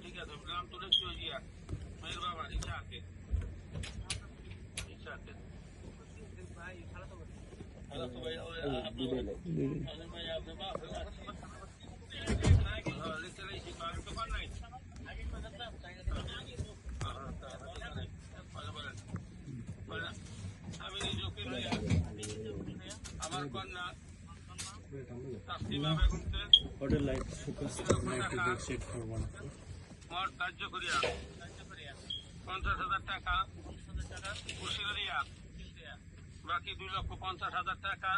ঠিক আছে নাম তুলে মেয়ের বাবা রিক্সা আছে আমার কন্যা হোটেল লাইট ফোকাস একটু ব্যাক সেট করব না মোট ধার্য করিয়া 50,000 টাকা উশির দিয়া বাকি 2,50,000 টাকা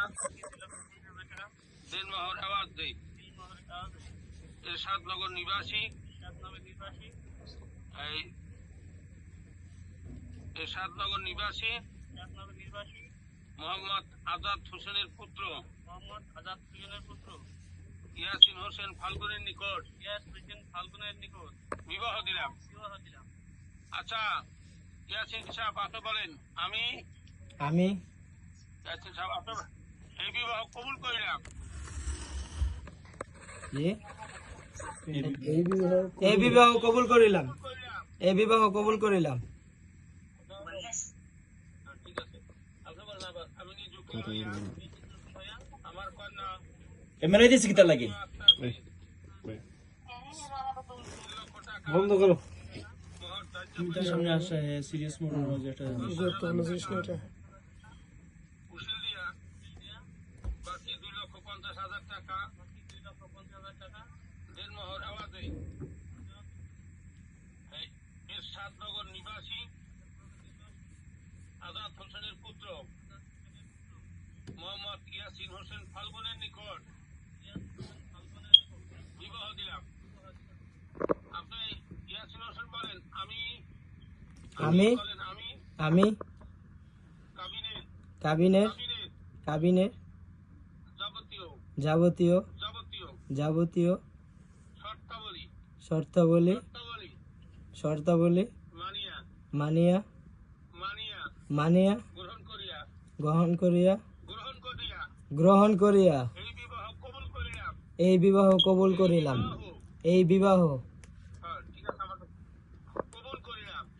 দিনমোহর আওয়াজ দেই এরশাদনগর নিবাসী এরশাদনগর নিবাসী মোহাম্মদ আজাদ হোসেনের পুত্র ইয়াসিন হোসেন ফাল্গুনের নিকট বিবাহ দিলাম। আচ্ছা ইয়াসিন সাহেব আপনি বলেন আমি ইয়াসিন সাহেব আপনি এই বিবাহ কবুল করিলাম। এই বিবাহ কবুল করিলাম। এই বিবাহ কবুল করিলাম। ঠিক আছে আপনি বলেন আবার আমি নিযুক্ত আমার কন্যা এমএনআই দিছি কিটা লাগে বন্ধ করো তুমি সামনে আসে সিরিয়াস মোড যেটা উশিল দিয়া বাকি 2,50,000 টাকা দিনমোহর আওয়াজে এরশাদনগর নিবাসী আজাদ হোসেনের পুত্র মোহাম্মদ ইয়াসিন হোসেন ফাল্গুনের নিকট বিবাহ দিলাম। আপনি ইয়াসিন হোসেন বলেন আমি কাবিনের যাবতীয় শর্তাবলী মানিয়া গ্রহণ করিয়া এই বিবাহ কবুল করিলাম। এই বিবাহ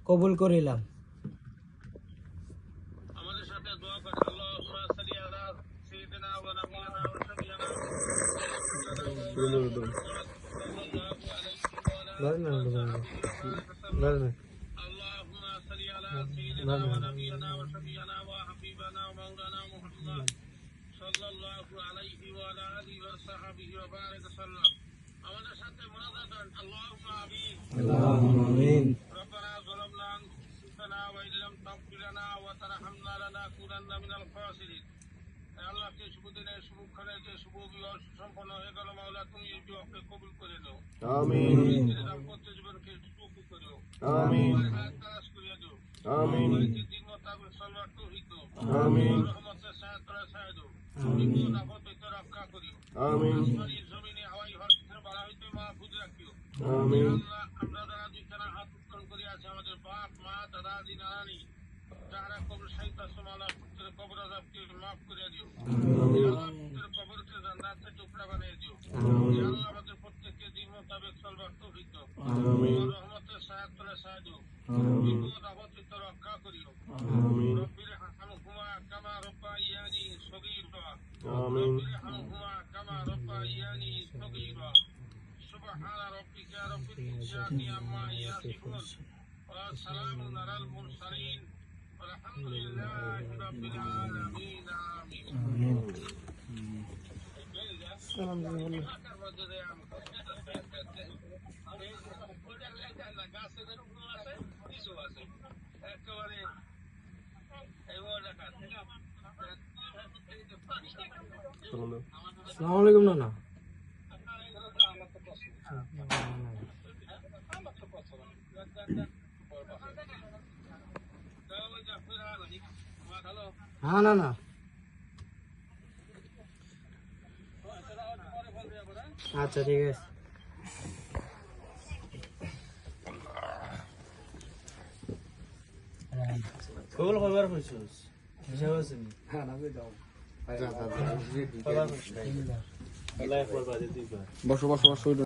কবুল করিলাম। আমাদের সাথে দোয়া করে আল্লাহুম্মা সাল্লি আলা সাইয়্যিদিনা ওয়া নাবিয়িনা ওয়া শাফিঈনা আল্লাহুম্মা সাল্লি আলা সাইয়্যিদিনা ওয়া নাবিয়িনা ওয়া শাফিঈনা ওয়া হাবিবানা ওয়া মাওলানা মুহাম্মদ সাল্লাল্লাহু আলাইহি ওয়া আলা আলিহি ওয়া সাহবিহি ওয়া বারাক সাল্লাম। আমাদের সাথে মুনাজাত আল্লাহুম্মা আমিন। ربنا ظلمنا أنفسنا وإن لم تغفر لنا وترحمنا لنكونن من الخاسرين। আল্লাহ কে শুভ দিনে শুভক্ষণে যে শুভ বিবাহ সম্পন্ন হয়ে গেল মাওলা তুমি এই বিবাহকে কবুল করে দাও আমিন। দাম্পত্য জীবনকে সুখী করো আমিন। তারাশ করিয়া দাও আমিন। দিন মোতাবেক চলবার তৌফিক দাও আমিন। রহমতের সাহায্য দাও বিপদ আপদ হইতে রক্ষা করিও আমিন। আসমানি জমিনে হাওয়াই হস্তের বালা হইতে মাহফুজ রাখিও আমিন। আল্লাহ আমরা যারা দুইখানা হাত উত্তোলন করে আছে আমাদের বাপ মা দাদা দাদি নানানি যারা কবর শহীদ আছে মাওলা পুত্রের কবর আযাবকে মাফ করে দিও আল্লাহ পুত্রের কবরকে জান্নাতের টুকরা বানিয়ে দিও আল্লাহ আমাদের প্রত্যেককে দিন মোতাবেক চলবার তৌফিক দাও আমিন। রহমতের সাহায্য দাও বিপদ আপদ হইতে রক্ষা করিও আমিন। রব্বির হামহুমা কামা রব্বায়ানি সগীরা আমিন। রব্বির হামহুমা কামা রব্বায়ানি সগীরা সুবহান রাব্বিকা রাব্বিল ইজ্জাতি আম্মা ইয়াসিফুন ওয়া সালামুন আলাল মুরসালিন আলহামদুলিল্লাহি রাব্বিল আলামিন আমিন। আসসালামু আলাইকুম নানা। হ্যাঁ না আচ্ছা ঠিক আছে। কবুল খবর কইছস হিসাব আছে নি? হ্যাঁ না দাও আল্লাহ একবার বাজে দিবা বসো